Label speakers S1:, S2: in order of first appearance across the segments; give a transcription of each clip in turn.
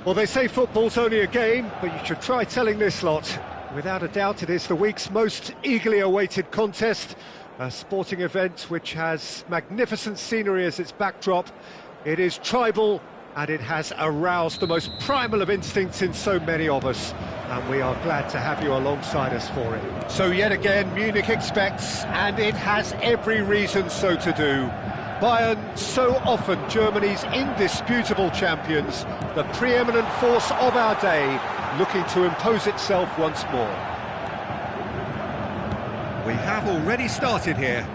S1: Well, they say football's only a game, but you should try telling this lot. Without a doubt, it is the week's most eagerly awaited contest, a sporting event which has magnificent scenery as its backdrop. It is tribal, and it has aroused the most primal of instincts in so many of us, and we are glad to have you alongside us for it. So yet again, Munich expects, and it has every reason so to do. Bayern, so often Germany's indisputable champions, the preeminent force of our day, looking to impose itself once more. We have already started here.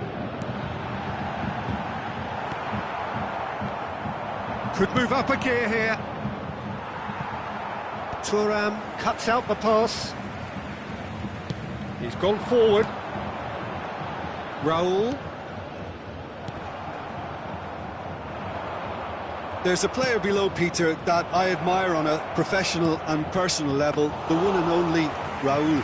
S1: Could move up a gear here. Thuram cuts out the pass. He's gone forward. Raul.
S2: There's a player below Peter that I admire on a professional and personal level, the one and only Raul.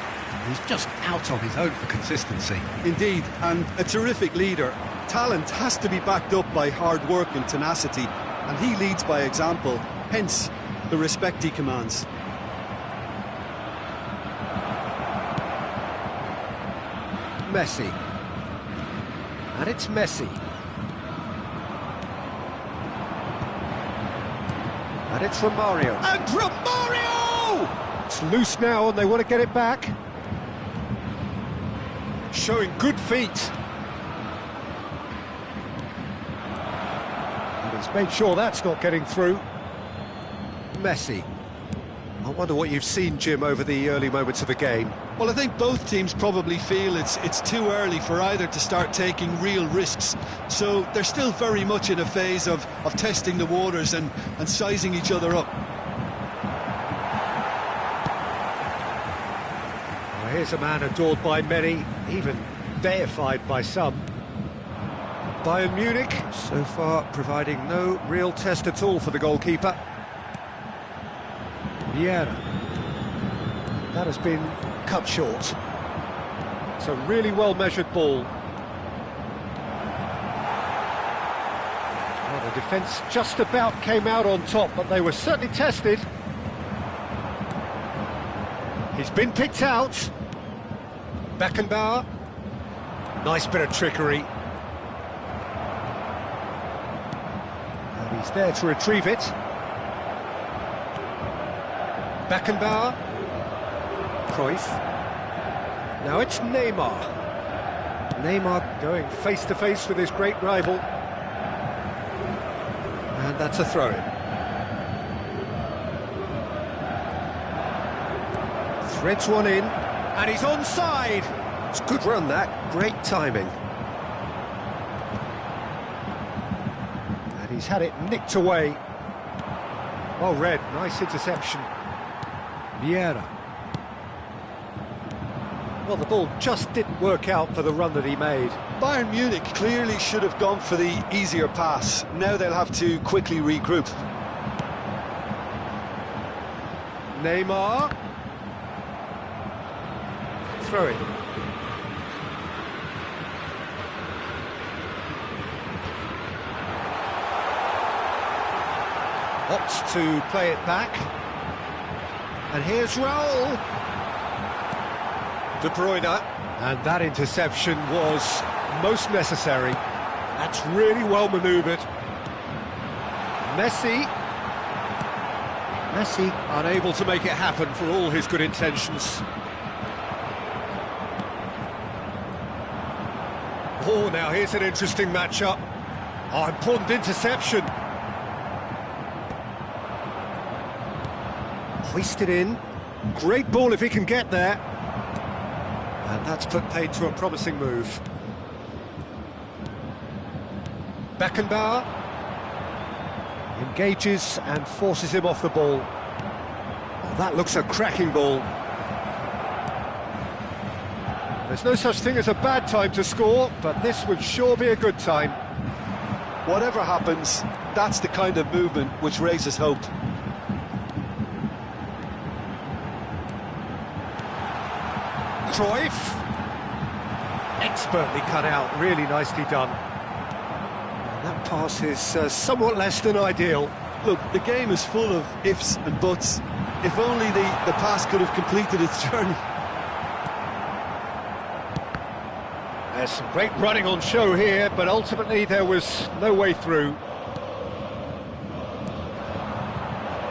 S1: He's just out on his own for consistency.
S2: Indeed, and a terrific leader. Talent has to be backed up by hard work and tenacity, and he leads by example, hence the respect he commands.
S1: Messi. And it's Messi. And it's Romario. And Romario! It's loose now and they want to get it back. Showing good feet. And he's made sure that's not getting through. Messi. I wonder what you've seen, Jim, over the early moments of the game.
S2: Well, I think both teams probably feel it's too early for either to start taking real risks. So they're still very much in a phase of testing the waters and sizing each other up.
S1: Well, here's a man adored by many, even deified by some. Bayern Munich, so far providing no real test at all for the goalkeeper. Vieira. That has been cut short. It's a really well-measured ball. Well, the defence just about came out on top, but they were certainly tested. He's been picked out. Beckenbauer. Nice bit of trickery. And he's there to retrieve it. Beckenbauer. Cruyff. Now it's Neymar. Neymar going face-to-face with his great rival. And that's a throw-in. Threads one in, and he's onside! It's a good run, that. Great timing. And he's had it nicked away. Well read, nice interception. Vieira. Well, the ball just didn't work out for the run that he made.
S2: Bayern Munich clearly should have gone for the easier pass. Now they'll have to quickly regroup.
S1: Neymar. Throw it. Opts to play it back. And here's Raul. De Bruyne. And that interception was most necessary. That's really well manoeuvred. Messi. Messi unable to make it happen for all his good intentions. Oh, now here's an interesting matchup. Oh, important interception. Hoisted in. Great ball if he can get there. And that's put paid to a promising move. Beckenbauer engages and forces him off the ball. Oh, that looks a cracking ball. There's no such thing as a bad time to score, but this would sure be a good time.
S2: Whatever happens, that's the kind of movement which raises hope.
S1: Cruyff. Expertly cut out, really nicely done. And that pass is somewhat less than ideal.
S2: Look, the game is full of ifs and buts. If only the pass could have completed its journey.
S1: There's some great running on show here, but ultimately there was no way through.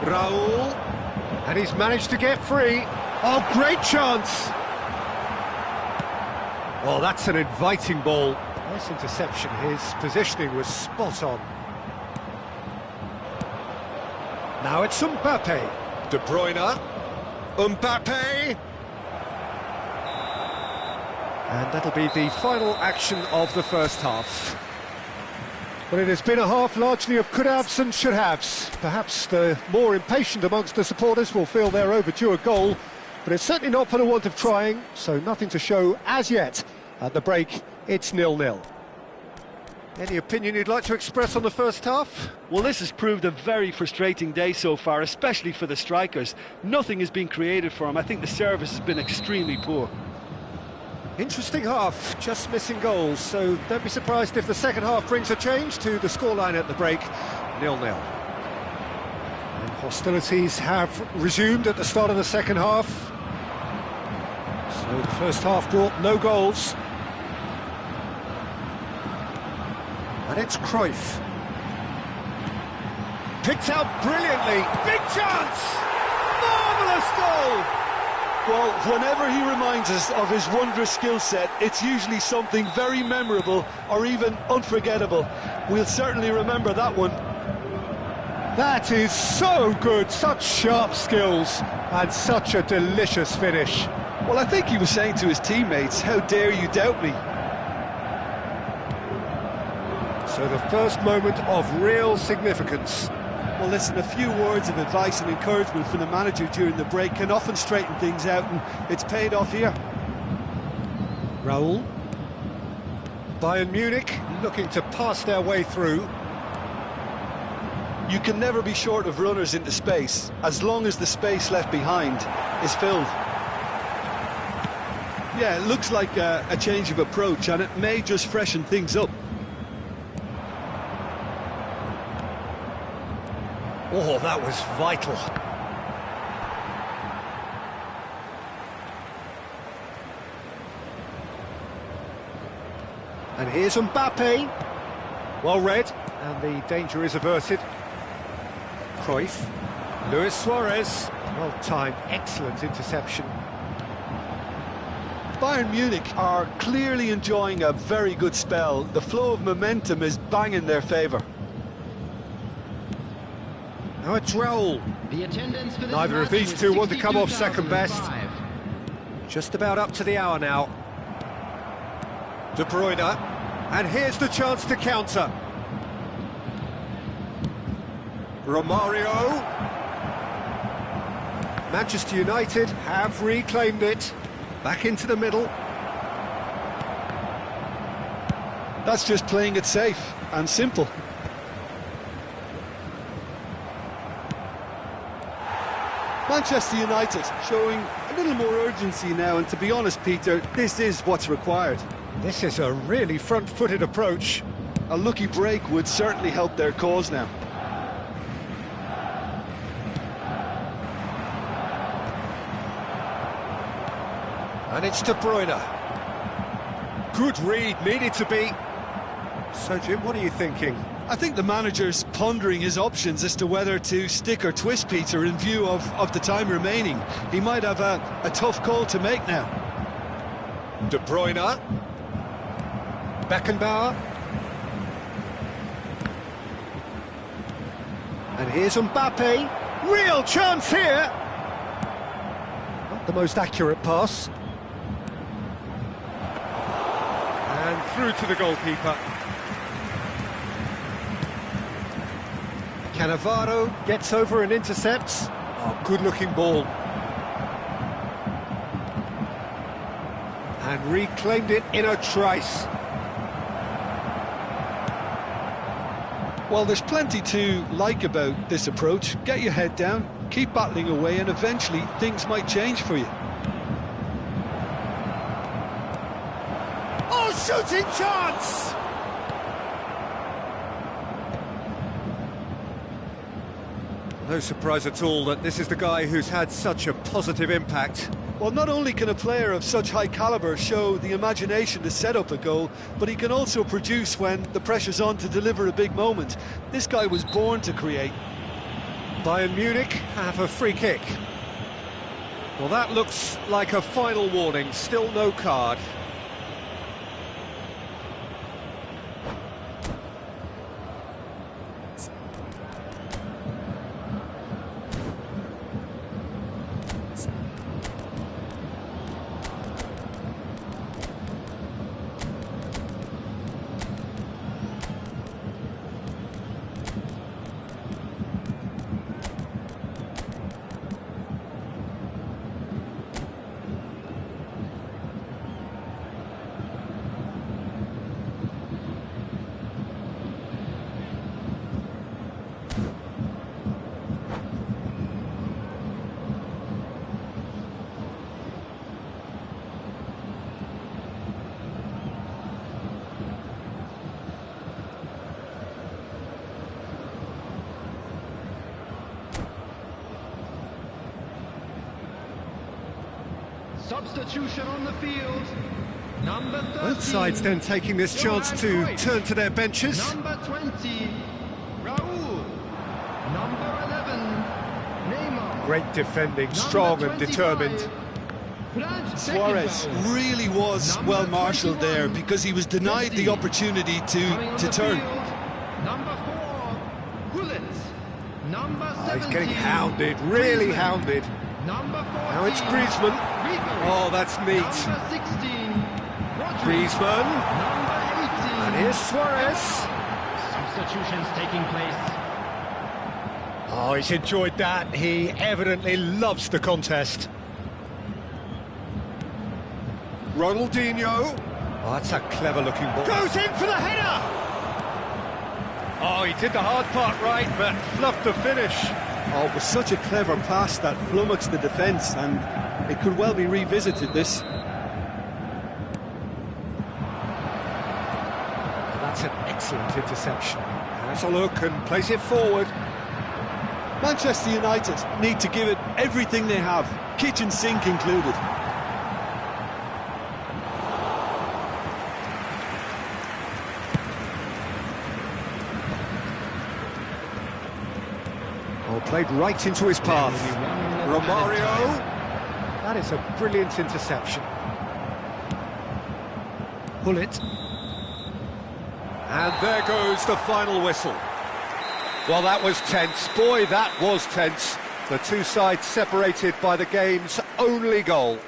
S1: Raul, and he's managed to get free. Oh, great chance! Well, that's an inviting ball. Nice interception. His positioning was spot on. Now it's Mbappe. De Bruyne. Mbappe. And that'll be the final action of the first half. Well, it has been a half largely of could-haves and should-haves. Perhaps the more impatient amongst the supporters will feel they're overdue a goal, but it's certainly not for the want of trying, so nothing to show as yet. At the break, it's 0-0. Any opinion you'd like to express on the first half?
S2: Well, this has proved a very frustrating day so far, especially for the strikers. Nothing has been created for them. I think the service has been extremely poor.
S1: Interesting half, just missing goals, so don't be surprised if the second half brings a change to the scoreline at the break, 0-0. And hostilities have resumed at the start of the second half. So the first half brought no goals. And it's Cruyff. Picked out brilliantly, big chance! Marvellous goal!
S2: Well, whenever he reminds us of his wondrous skill set, it's usually something very memorable or even unforgettable. We'll certainly remember that one.
S1: That is so good, such sharp skills and such a delicious finish.
S2: Well, I think he was saying to his teammates, how dare you doubt me?
S1: So the first moment of real significance.
S2: Well, listen, a few words of advice and encouragement from the manager during the break can often straighten things out, and it's paid off here.
S1: Raul. Bayern Munich looking to pass their way through.
S2: You can never be short of runners into space, as long as the space left behind is filled. Yeah, it looks like a change of approach, and it may just freshen things up.
S1: Oh, that was vital. And here's Mbappe. Well read, and the danger is averted. Cruyff. Luis Suarez. Well timed, excellent interception.
S2: Bayern Munich are clearly enjoying a very good spell. The flow of momentum is bang in their favour.
S1: Now it's Raul. Neither of these two want to come off second best. Just about up to the hour now. De Bruyne. And here's the chance to counter. Romario. Manchester United have reclaimed it. Back into the middle.
S2: That's just playing it safe and simple. Manchester United showing a little more urgency now, and to be honest, Peter, this is what's required.
S1: This is a really front-footed approach.
S2: A lucky break would certainly help their cause now.
S1: And it's De Bruyne. Good read, needed to be. So, Jim, what are you thinking?
S2: I think the manager's pondering his options as to whether to stick or twist, Peter, in view of the time remaining. He might have a tough call to make now.
S1: De Bruyne. Beckenbauer. And here's Mbappe. Real chance here. Not the most accurate pass. And through to the goalkeeper. Cannavaro gets over and intercepts. Oh, good-looking ball. And reclaimed it in a trice.
S2: Well, there's plenty to like about this approach. Get your head down, keep battling away, and eventually things might change for you.
S1: Oh, shooting chance! No surprise at all that this is the guy who's had such a positive impact.
S2: Well, not only can a player of such high calibre show the imagination to set up a goal, but he can also produce when the pressure's on to deliver a big moment. This guy was born to create.
S1: Bayern Munich have a free kick. Well, that looks like a final warning, still no card.
S3: Substitution on the field. Number 13.
S1: Both sides then taking this chance to turn to their benches.
S3: Number 20, Raul. Number 11, Neymar.
S1: Great defending, strong and determined.
S2: Suarez really was well marshalled there because he was denied the opportunity to turn.
S3: Number 4, Gullit. Number 17.
S1: He's getting hounded, really hounded.
S3: Number 14.
S1: Now it's Griezmann. Oh, that's neat.
S3: Number 16,
S1: Griezmann.
S3: Number 18.
S1: And here's Suarez.
S3: Substitutions taking place.
S1: Oh, he's enjoyed that. He evidently loves the contest. Ronaldinho. Oh, that's a clever-looking ball. Goes in for the header! Oh, he did the hard part right, but fluffed the finish.
S2: Oh, it was such a clever pass that flummoxed the defence, and it could well be revisited, this.
S1: That's an excellent interception. Has a look and plays it forward.
S2: Manchester United need to give it everything they have, kitchen sink included.
S1: Oh, played right into his path. Romario. That is a brilliant interception. Gullit. And there goes the final whistle. Well, that was tense. Boy, that was tense. The two sides separated by the game's only goal.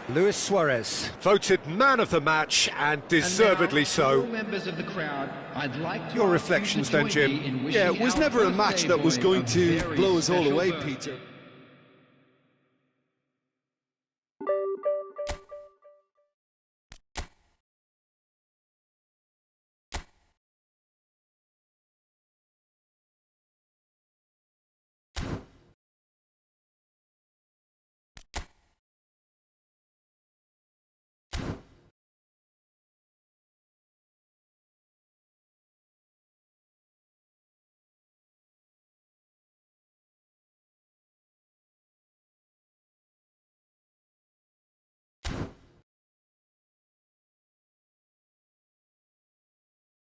S1: Luis Suarez, voted man of the match, and deservedly so.
S3: Members of the crowd, I'd like to
S1: Your reflections then, Jim?
S2: Yeah, it was never a match that was going to blow us all away, Peter.